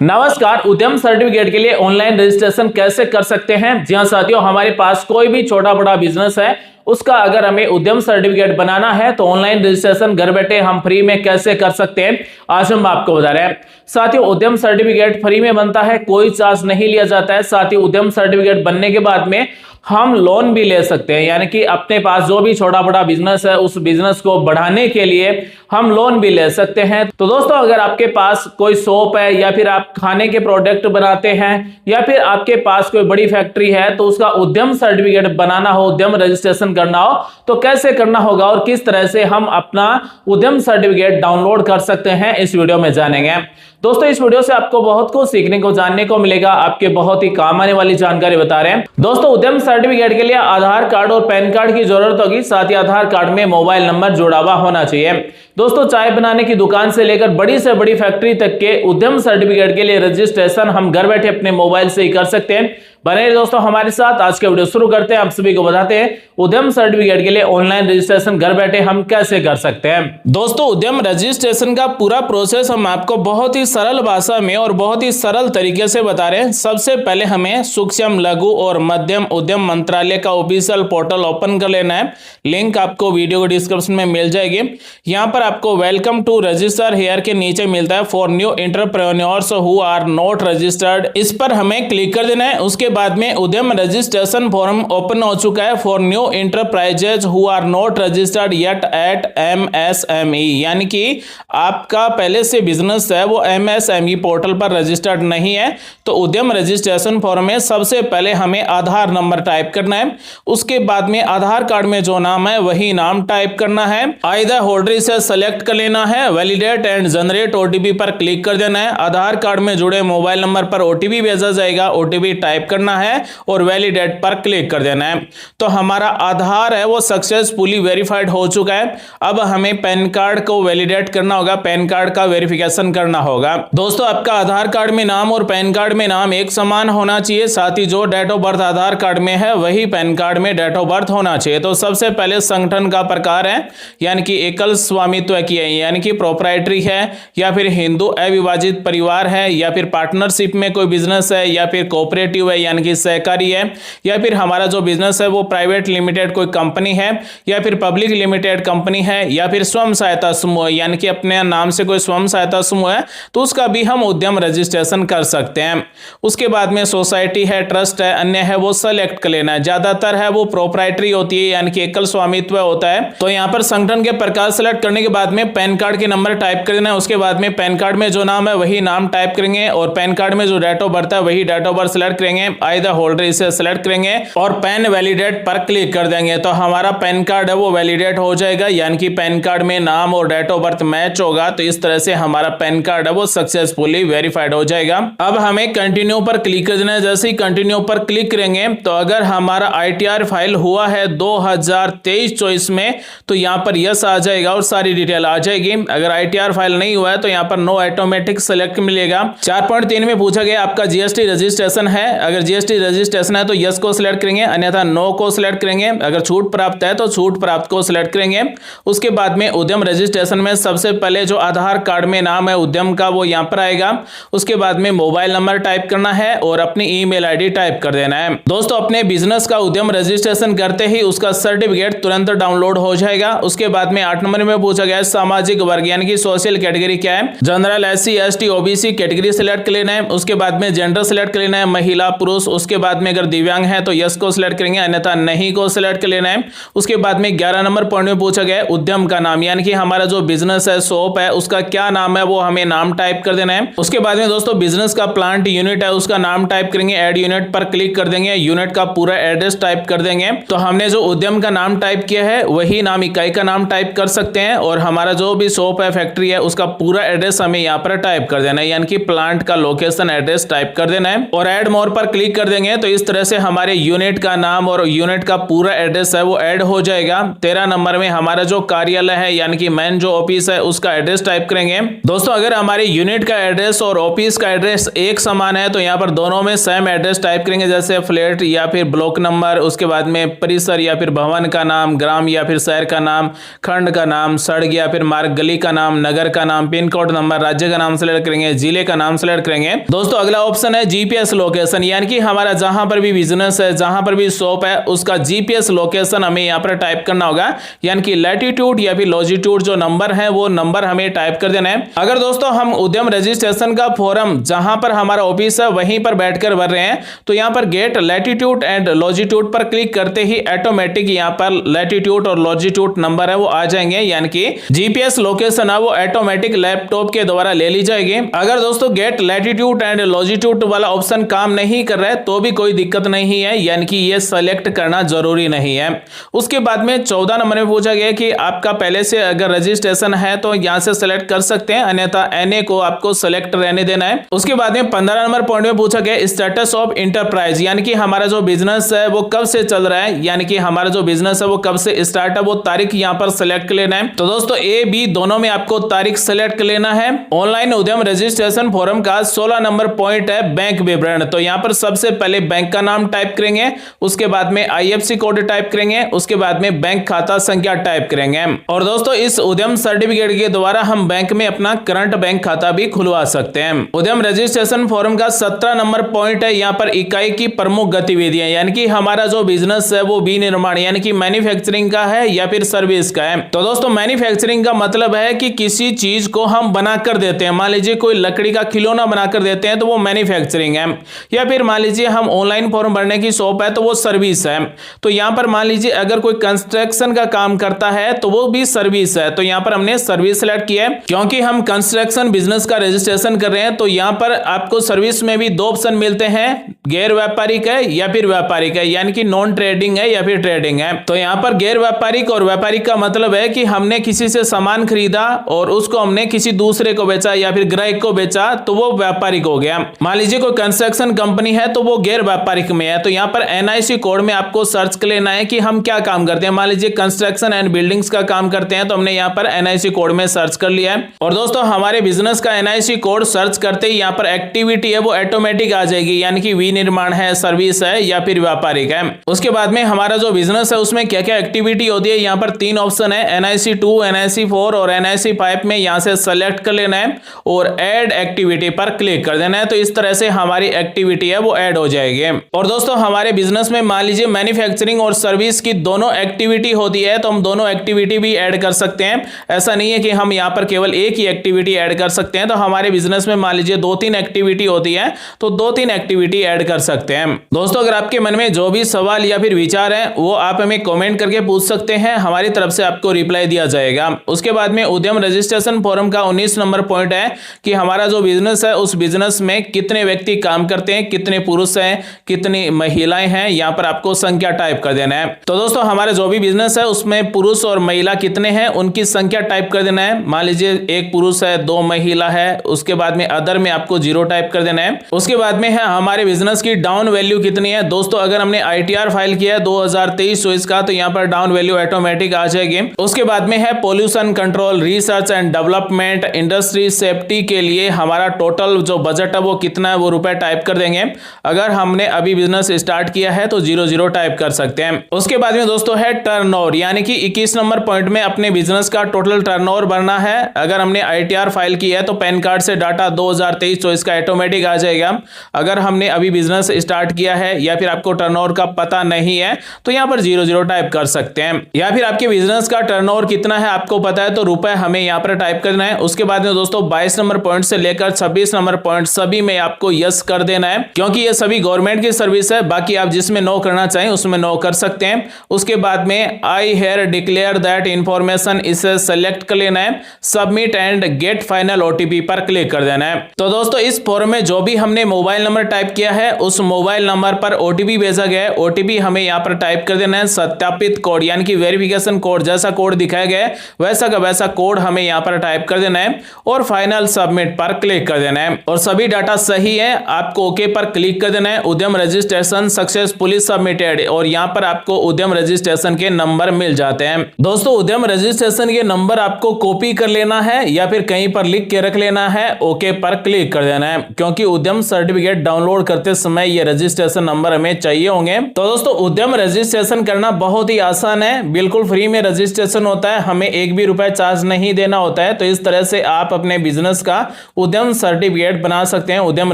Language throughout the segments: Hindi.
नमस्कार। उद्यम सर्टिफिकेट के लिए ऑनलाइन रजिस्ट्रेशन कैसे कर सकते हैं? जी हां साथियों, हमारे पास कोई भी छोटा बड़ा बिजनेस है, उसका अगर हमें उद्यम सर्टिफिकेट बनाना है तो ऑनलाइन रजिस्ट्रेशन घर बैठे हम फ्री में कैसे कर सकते हैं, आज हम आपको बता रहे हैं। साथियों, उद्यम सर्टिफिकेट फ्री में बनता है, कोई चार्ज नहीं लिया जाता है। साथ ही उद्यम सर्टिफिकेट बनने के बाद में हम लोन भी ले सकते हैं, यानी कि अपने पास जो भी छोटा बड़ा बिजनेस है उस बिजनेस को बढ़ाने के लिए हम लोन भी ले सकते हैं। तो दोस्तों, अगर आपके पास कोई शॉप है या फिर आप खाने के प्रोडक्ट बनाते हैं या फिर आपके पास कोई बड़ी फैक्ट्री है तो उसका उद्यम सर्टिफिकेट बनाना हो, उद्यम रजिस्ट्रेशन करना हो तो कैसे करना होगा और किस तरह से हम अपना उद्यम सर्टिफिकेट डाउनलोड कर सकते हैं, इस वीडियो में जानेंगे। दोस्तों, इस वीडियो से आपको बहुत कुछ सीखने को जानने को मिलेगा, आपके बहुत ही काम आने वाली जानकारी बता रहे हैं। दोस्तों, उद्यम सर्टिफिकेट के लिए आधार कार्ड और पैन कार्ड की जरूरत होगी। साथ ही आधार कार्ड में मोबाइल नंबर जुड़ा हुआ होना चाहिए। दोस्तों, चाय बनाने की दुकान से लेकर बड़ी से बड़ी फैक्ट्री तक के उद्यम सर्टिफिकेट के लिए रजिस्ट्रेशन हम घर बैठे अपने मोबाइल से ही कर सकते हैं। बने दोस्तों हमारे साथ, आज के वीडियो शुरू करते हैं। आप सभी को बताते हैं उद्यम सर्टिफिकेट के लिए ऑनलाइन रजिस्ट्रेशन घर बैठे हम कैसे कर सकते हैं। दोस्तों, उद्यम रजिस्ट्रेशन का पूरा प्रोसेस हम आपको बहुत ही सरल भाषा में और बहुत ही सरल तरीके से बता रहे हैं। सबसे पहले हमें सूक्ष्म, लघु और मध्यम उद्यम मंत्रालय का ऑफिशियल पोर्टल ओपन कर लेना है। लिंक आपको वीडियो के डिस्क्रिप्शन में मिल जाएगी। यहाँ पर आपको वेलकम टू रजिस्टर हेयर के नीचे मिलता है for new entrepreneurs who are not registered, इस पर हमें क्लिक कर देना है। उसके बाद में उद्यम रजिस्ट्रेशन फॉर्म ओपन हो चुका है for new enterprises who are not registered yet at MSME, यानी कि आपका पहले से बिजनेस है वो MSME पोर्टल पर रजिस्टर्ड नहीं है। तो उद्यम रजिस्ट्रेशन फॉर्म में सबसे पहले हमें आधार नंबर टाइप करना है। उसके बाद में आधार कार्ड में जो नाम है वही नाम टाइप करना है। आइदर होल्डर से सेलेक्ट कर लेना है। वैलिडेट एंड जनरेट OTP पर क्लिक कर देना है। आधार कार्ड में जुड़े मोबाइल नंबर पर OTP भेजा जाएगा, OTP टाइप करना है और वैलिडेट पर क्लिक कर देना है। तो हमारा आधार है वो सक्सेसफुली वेरीफाइड हो चुका है। अब हमें पैन कार्ड को वैलिडेट करना होगा, पैन कार्ड का वेरिफिकेशन करना होगा। दोस्तों, आपका आधार कार्ड में नाम और पैन कार्ड में नाम एक समान होना चाहिए। साथ ही जो date of birth Aadhaar card में है वही पैन कार्ड में डेट ऑफ बर्थ होना चाहिए। तो सबसे पहले संगठन का प्रकार है, यानी कि एकल स्वामित्व की है, यानी कि प्रोप्राइटरी है, या फिर हिंदू अविभाजित परिवार है, या फिर पार्टनरशिप में कोई बिजनेस है, या फिर कोऑपरेटिव है यानी कि सहकारी है, या फिर हमारा जो बिजनेस है वो प्राइवेट लिमिटेड कोई कंपनी है, या फिर पब्लिक लिमिटेड कंपनी है, या फिर स्वयं सहायता समूह है, यानी कि अपने नाम से कोई स्वयं सहायता समूह है तो उसका भी हम उद्यम रजिस्ट्रेशन कर सकते हैं। उसके बाद में सोसाइटी है, ट्रस्ट है, अन्य है, वो सेलेक्ट कर लेना है। ज्यादातर है वो प्रोप्राइटरी होती है, यानी कि एकल स्वामित्व होता है। तो यहाँ पर संगठन के प्रकार सेलेक्ट करने के बाद में पैन कार्ड के नंबर टाइप कर देना है। उसके बाद में पैन कार्ड में जो नाम है वही नाम टाइप करेंगे और पैन कार्ड में जो डेट ऑफ बर्थ है वही डेट ऑफ बर्थ सेलेक्ट करेंगे। आइदर होल्डर इसे सेलेक्ट करेंगे और पैन वैलिडेट पर क्लिक कर देंगे। तो हमारा पैन कार्ड है वो वैलिडेट हो जाएगा, यानी कि पैन कार्ड में नाम और डेट ऑफ बर्थ मैच होगा। तो इस तरह से हमारा पैन कार्ड है वो सक्सेसफुली वेरीफाइड हो जाएगा। अब हमें कंटिन्यू पर क्लिक कर देना है। जैसे ही कंटिन्यू पर क्लिक करेंगे तो अगर हमारा ITR फाइल हुआ है 2023-24 में तो यहाँ पर यस आ जाएगा और सारी डिटेल आ जाएगी। अगर ITR फाइल नहीं हुआ है तो यहाँ पर नो ऑटोमेटिक सेलेक्ट मिलेगा। 4.3 में पूछा गया आपका GST रजिस्ट्रेशन है। अगर GST रजिस्ट्रेशन है तो यस को सिलेक्ट करेंगे, अन्यथा नो को सिलेक्ट करेंगे। अगर छूट प्राप्त है तो छूट प्राप्त को सिलेक्ट करेंगे। उसके बाद में उद्यम रजिस्ट्रेशन में सबसे पहले जो आधार कार्ड में नाम है उद्यम का वो यहाँ पर आएगा। उसके बाद में मोबाइल नंबर टाइप करना है और अपनी ईमेल ID टाइप कर देना है। दोस्तों, अपने बिजनेस का उद्यम रजिस्ट्रेशन करते ही उसका सर्टिफिकेट तुरंत डाउनलोड हो जाएगा। उसके बाद में 8 नंबर में पूछा गया सामाजिक वर्ग, यानी कि सोशल कैटेगरी क्या है। General, SC ST OBC category select कर लेना है। उसके बाद में जेंडर सिलेक्ट कर लेना है, महिला पुरुष। उसके बाद में अगर दिव्यांग है तो यस को सिलेक्ट करेंगे, अन्यथा नहीं को सिलेक्ट कर लेना है। उसके बाद में 11 नंबर पॉइंट में पूछा गया उद्यम का नाम, यानी कि हमारा जो बिजनेस है, शॉप है, उसका क्या नाम है वो हमें नाम टाइप कर देना है। उसके बाद में दोस्तों बिजनेस का प्लांट यूनिट है उसका नाम टाइप करेंगे, ऐड यूनिट पर क्लिक कर देंगे, यूनिट का पूरा एड्रेस टाइप कर देंगे। तो हमने जो उद्यम का नाम टाइप किया है वही नाम इकाई का नाम टाइप कर सकते हैं और हमारा जो भी शॉप है, फैक्ट्री है, उसका पूरा एड्रेस हमें यहाँ पर टाइप कर देना है, यानी कि प्लांट का लोकेशन एड्रेस टाइप कर देना है और ऐड मोर पर क्लिक कर देंगे। तो इस तरह से हमारे यूनिट का नाम और यूनिट का पूरा एड्रेस है वो ऐड हो जाएगा। 13 नंबर में हमारा जो कार्यालय है, यानी कि मेन जो ऑफिस है, उसका एड्रेस टाइप करेंगे। दोस्तों, अगर हमारे यूनिट का एड्रेस और ऑफिस का एड्रेस एक समान है तो यहाँ पर दोनों में सेम एड्रेस टाइप करेंगे, जैसे फ्लैट या फिर फिर ब्लॉक नंबर, उसके बाद में परिसर या फिर भवन का नाम, ग्राम या फिर शहर का नाम, खंड का नाम, सड़क या फिर मार्ग, गली का नाम, नगर का नाम, पिन कोड नंबर, राज्य का नाम सेलेक्ट करेंगे, जिले का नाम सेलेक्ट करेंगे। दोस्तों अगला ऑप्शन है जीपीएस लोकेशन, यानी कि हमारा जहां पर भी बिजनेस है, जहां पर भी शॉप है, उसका जीपीएस लोकेशन हमें यहाँ पर टाइप करना होगा, यानी कि लैटिट्यूड या फिर लॉजिट्यूड जो नंबर है वो नंबर हमें टाइप कर देना है। अगर दोस्तों हम उद्यम रजिस्ट्रेशन का फॉर्म जहां पर हमारा ऑफिस है वहीं पर बैठकर भर रहे हैं तो यहां पर गेट लैटिट्यूड एंड लॉजिट्यूड पर क्लिक करते ही ऑटोमेटिक यहां पर लैटिट्यूड और लॉजिट्यूड नंबर है वो आ जाएंगे, यानी कि जीपीएस लोकेशन है वो ऑटोमेटिक लैपटॉप के द्वारा ले ली जाएगी। अगर दोस्तों गेट लैटिट्यूड एंड लॉजिट्यूड वाला ऑप्शन काम नहीं कर रहा है तो भी कोई दिक्कत नहीं है, यानी कि ये सेलेक्ट करना जरूरी नहीं है। उसके बाद में 14 नंबर में पूछा गया कि आपका पहले से अगर रजिस्ट्रेशन है तो यहां से सेलेक्ट कर सकते हैं, अन्यथा एनए को आपको सेलेक्ट रहने देना है। उसके बाद में 15 नंबर पॉइंट में पूछा गया स्टेटस ऑफ इंटरप्राइज, यानी कि हमारा जो बिजनेस है वो कब से चल रहा है, यानी कि हमारा जो बिजनेस है वो कब से स्टार्ट है वो तारीख यहां पर सेलेक्ट कर लेना है। तो दोस्तों ए बी दोनों में आपको तारीख सेलेक्ट कर लेना है। ऑनलाइन उद्यम रजिस्ट्रेशन फॉर्म का 16 नंबर पॉइंट है बैंक विवरण, तो यहां पर सबसे पहले बैंक का नाम टाइप करेंगे, उसके बाद में आईएफएससी कोड टाइप करेंगे, उसके बाद में बैंक खाता संख्या टाइप करेंगे। और दोस्तों इस उद्यम सर्टिफिकेट के द्वारा हम बैंक में अपना करंट बैंक खाता भी खुलवा सकते हैं। उद्यम रजिस्ट्रेशन फॉर्म का 17 नंबर पॉइंट है यहाँ पर इकाई की प्रमुख गतिविधियां, यानी कि हमारा जो बिजनेस है वो विनिर्माण यानी कि मैन्युफैक्चरिंग का है या फिर सर्विस का है। तो दोस्तों मैन्युफैक्चरिंग का मतलब है कि किसी चीज को हम बनाकर देते हैं, मान लीजिए कोई लकड़ी का खिलौना बनाकर देते हैं तो वो मैन्युफैक्चरिंग है, या फिर मान लीजिए हम ऑनलाइन फॉर्म भरने की शॉप है तो वो सर्विस है। तो यहां पर मान लीजिए अगर कोई कंस्ट्रक्शन का काम करता है तो वो भी सर्विस है, तो यहां पर हमने सर्विस सेलेक्ट किया है क्योंकि हम कंस्ट्रक्शन बिजनेस का रजिस्ट्रेशन कर रहे हैं। तो यहां पर आपको सर्विस में भी दो ऑप्शन मिलते हैं, गैर व्यापारिक है या फिर व्यापारिक है, यानी कि नॉन ट्रेडिंग है या फिर ट्रेडिंग है। तो यहां पर गैर व्यापारिक और व्यापारिक का मतलब है कि हमने किसी से सामान खरीदा और उसको हमने किसी दूसरे को बेचा या फिर ग्राहक को बेचा तो वो व्यापारिक हो गया। मान लीजिए कोई कंस्ट्रक्शन कंपनी है तो वो गैर व्यापारिक में है। तो यहां पर एनआईसी कोड में आपको सर्च कर लेना है कि हम क्या काम करते हैं। मान लीजिए कंस्ट्रक्शन एंड बिल्डिंग्स का काम करते हैं तो हमने यहां पर एनआईसी कोड में सर्च कर लिया है। और दोस्तों हमारे बिजनेस का एनआईसी कोड सर्च करते ही यहां पर एक्टिविटी है वो ऑटोमेटिक आ जाएगी, यानी कि विनिर्माण है, सर्विस है या फिर व्यापारिक है। उसके बाद में हमारा जो बिजनेस है उसमें क्या क्या एक्टिविटी होती है, यहाँ पर 3 ऑप्शन है, एनआईसी 2, एनआईसी 4 और एनआईसी 5 में यहां से सेलेक्ट कर लेना है और ऐड एक्टिविटी पर क्लिक कर देना है। तो इस तरह से हमारी एक्टिविटी है वो ऐड हो जाएगी। और दोस्तों हमारे बिजनेस में मान लीजिए मैन्युफैक्चरिंग और सर्विस की दोनों एक्टिविटी होती है तो हम दोनों एक्टिविटी भी ऐड कर सकते हैं। ऐसा नहीं है कि हम यहाँ पर केवल एक ही एक्टिविटी ऐड कर सकते हैं। तो हमारे बिजनेस में मान लीजिए 2-3 एक्टिविटी होती है तो 2-3 एक्टिविटी ऐड कर सकते हैं। दोस्तों अगर आपके मन में जो भी सवाल या फिर विचार है वो आप हमें कमेंट करके पूछ सकते हैं, हमारी तरफ से आपको रिप्लाई दिया जाएगा। उसके बाद में उद्यम रजिस्ट्रेशन फॉर्म का 19 नंबर पॉइंट है कि हमारा जो बिजनेस है उस बिजनेस में कितने व्यक्ति काम करते हैं, कितने पुरुष हैं, कितनी महिलाएं हैं, यहाँ पर आपको संख्या टाइप कर देना है। तो दोस्तों हमारा जो भी बिजनेस है उसमें पुरुष और महिला कितने हैं उनकी संख्या टाइप कर देना है। मान लीजिए 1 पुरुष है 2 महिला है, उसके बाद में अदर में आपको 0 टाइप कर देना है। उसके बाद में है हमारे बिजनेस की डाउन वैल्यू कितनी है। दोस्तों अगर हमने आईटीआर फाइल किया है 2023-24 का तो यहाँ पर डाउन वैल्यू ऑटोमेटिक आ जाएगी। उसके बाद में है pollution control, research and development, industry safety के लिए हमारा टोटल जो बजट है वो कितना है वो रुपए टाइप कर देंगे। अगर हमने अभी बिजनेस स्टार्ट किया है तो 00 टाइप कर सकते हैं। उसके बाद में दोस्तों है टर्नओवर, यानी कि 21 नंबर पॉइंट में अपने बिजनेस का टोटल टर्नओवर भरना है। अगर हमने आईटीआर फाइल की है तो पैन कार्ड से डाटा 2023-24 का ऑटोमेटिक आ जाएगा। अगर हमने अभी बिजनेस स्टार्ट किया है या फिर आपको टर्नओवर का पता नहीं है तो यहां पर 00 टाइप कर सकते हैं। या फिर आपके बिजनेस का टर्नओवर कितना है आपको पता है तो रुपए हमें यहां पर टाइप करना है। उसके बाद में दोस्तों 22 नंबर पॉइंट से लेकर 26 नंबर पॉइंट सभी में आपको यस कर देना है क्योंकि ये सभी गवर्नमेंट की सर्विस है। बाकी आप जिसमें नो करना चाहें उसमें नो कर सकते हैं। उसके बाद में I here declare that information, इसे सेलेक्ट कर लेना है। Submit and get final OTP पर क्लिक कर देना है। तो दोस्तों इस फॉर्म में जो भी हमने मोबाइल नंबर टाइप किया है उस मोबाइल नंबर पर ओटीपी भेजा गया है, ओटीपी हमें यहाँ पर टाइप कर देना है। सत्यापित कोड यानी कि वेरिफिकेशन कोड, जैसा कोड दिखाया गया है वैसा का वैसा कोड हमें यहाँ पर टाइप कर देना है और फाइनल सबमिट पर क्लिक कर देना है। और सभी डाटा सही है आपको ओके पर क्लिक कर देना है। उद्यम रजिस्ट्रेशन सक्सेसफुली सबमिटेड, और यहाँ पर आपको उद्यम रजिस्ट्रेशन के नंबर मिल जाते हैं। दोस्तों उद्यम रजिस्ट्रेशन के नंबर आपको कॉपी कर लेना है या फिर कहीं पर लिख के रख लेना है, ओके पर क्लिक कर देना है क्योंकि उद्यम सर्टिफिकेट डाउनलोड करते समय ये रजिस्ट्रेशन नंबर हमें चाहिए होंगे। तो दोस्तों उद्यम रजिस्ट्रेशन करना बहुत ही आसान है, बिल्कुल फ्री में रजिस्ट्रेशन होता है, हमें एक भी रुपए चार्ज नहीं देना होता है। तो इस तरह से आप अपने बिजनेस का उद्यम सर्टिफिकेट बना सकते हैं, उद्यम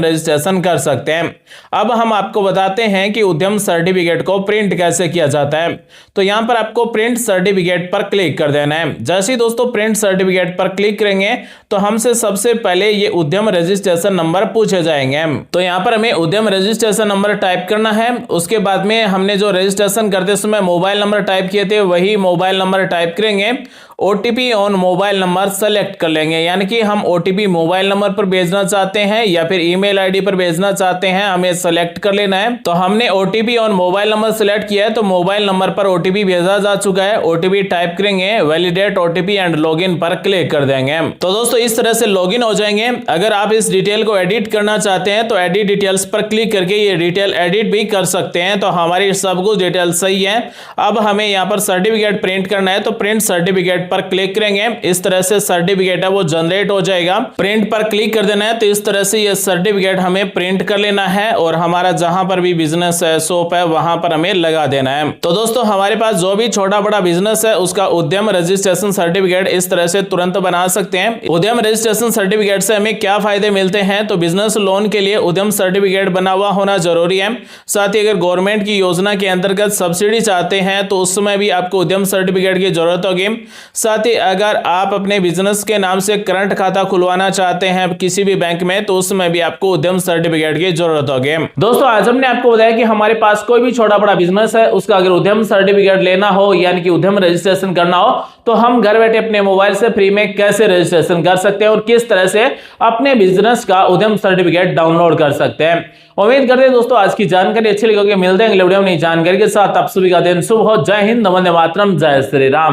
रजिस्ट्रेशन कर सकते हैं। अब हम आपको बताते हैं कि उद्यम सर्टिफिकेट को प्रिंट कैसे किया जाता है। तो यहां पर आपको प्रिंट सर्टिफिकेट पर क्लिक कर देना है। जैसे ही दोस्तों प्रिंट सर्टिफिकेट पर क्लिक करेंगे तो हमसे सबसे पहले ये उद्यम रजिस्ट्रेशन नंबर पूछे जाएंगे। तो यहां पर हमें उद्यम रजिस्ट्रेशन नंबर टाइप करना है। उसके बाद में हमने जो रजिस्ट्रेशन करते समय मोबाइल नंबर टाइप किए थे वही मोबाइल नंबर टाइप करेंगे। OTP on mobile number select कर लेंगे, यानी कि हम ओटीपी मोबाइल नंबर पर भेजना चाहते हैं या फिर ईमेल आईडी पर भेजना चाहते हैं, हमें सेलेक्ट कर लेना है। तो हमने OTP on mobile number select किया है, तो मोबाइल नंबर पर ओटीपी भेजा जा चुका है। ओटीपी टाइप करेंगे, वैलिडेट ओटीपी एंड लॉगिन पर क्लिक कर देंगे। तो दोस्तों इस तरह से लॉगिन हो जाएंगे। अगर आप इस डिटेल को एडिट करना चाहते हैं तो एडिट डिटेल्स पर क्लिक करके ये डिटेल एडिट भी कर सकते हैं। तो हमारी सब कुछ डिटेल सही है। अब हमें यहाँ पर सर्टिफिकेट प्रिंट करना है, तो प्रिंट सर्टिफिकेट पर क्लिक करेंगे। इस तरह से सर्टिफिकेट है वो जनरेट हो जाएगा। प्रिंट पर क्लिक कर देना है। तो इस तरह से ये सर्टिफिकेट हमें प्रिंट कर लेना है और हमारा जहां पर भी बिजनेस है, शॉप है, वहां पर हमें लगा देना है। तो दोस्तों हमारे पास जो भी छोटा बड़ा बिजनेस है उसका उद्यम रजिस्ट्रेशन सर्टिफिकेट इस तरह से तुरंत बना सकते हैं। उद्यम रजिस्ट्रेशन सर्टिफिकेट से हमें क्या फायदे मिलते हैं, तो बिजनेस लोन के लिए उद्यम सर्टिफिकेट बना हुआ होना जरूरी है। साथ ही अगर गवर्नमेंट की योजना के अंतर्गत सब्सिडी चाहते हैं तो उस समय भी आपको उद्यम सर्टिफिकेट की जरूरत होगी। साथ ही अगर आप अपने बिजनेस के नाम से करंट खाता खुलवाना चाहते हैं किसी भी बैंक में तो उसमें भी आपको उद्यम सर्टिफिकेट की जरूरत होगी। दोस्तों आज हमने आपको बताया कि हमारे पास कोई भी छोटा बड़ा बिजनेस है उसका अगर उद्यम सर्टिफिकेट लेना हो यानी कि उद्यम रजिस्ट्रेशन करना हो तो हम घर बैठे अपने मोबाइल से फ्री में कैसे रजिस्ट्रेशन कर सकते हैं और किस तरह से अपने बिजनेस का उद्यम सर्टिफिकेट डाउनलोड कर सकते हैं। उम्मीद करते हैं दोस्तों आज की जानकारी अच्छी लगी होगी। मिलते हैं अगले वीडियो में नई जानकारी के साथ। आप सभी का दिन शुभ हो। जय हिंद, वंदे मातरम, जय श्री राम।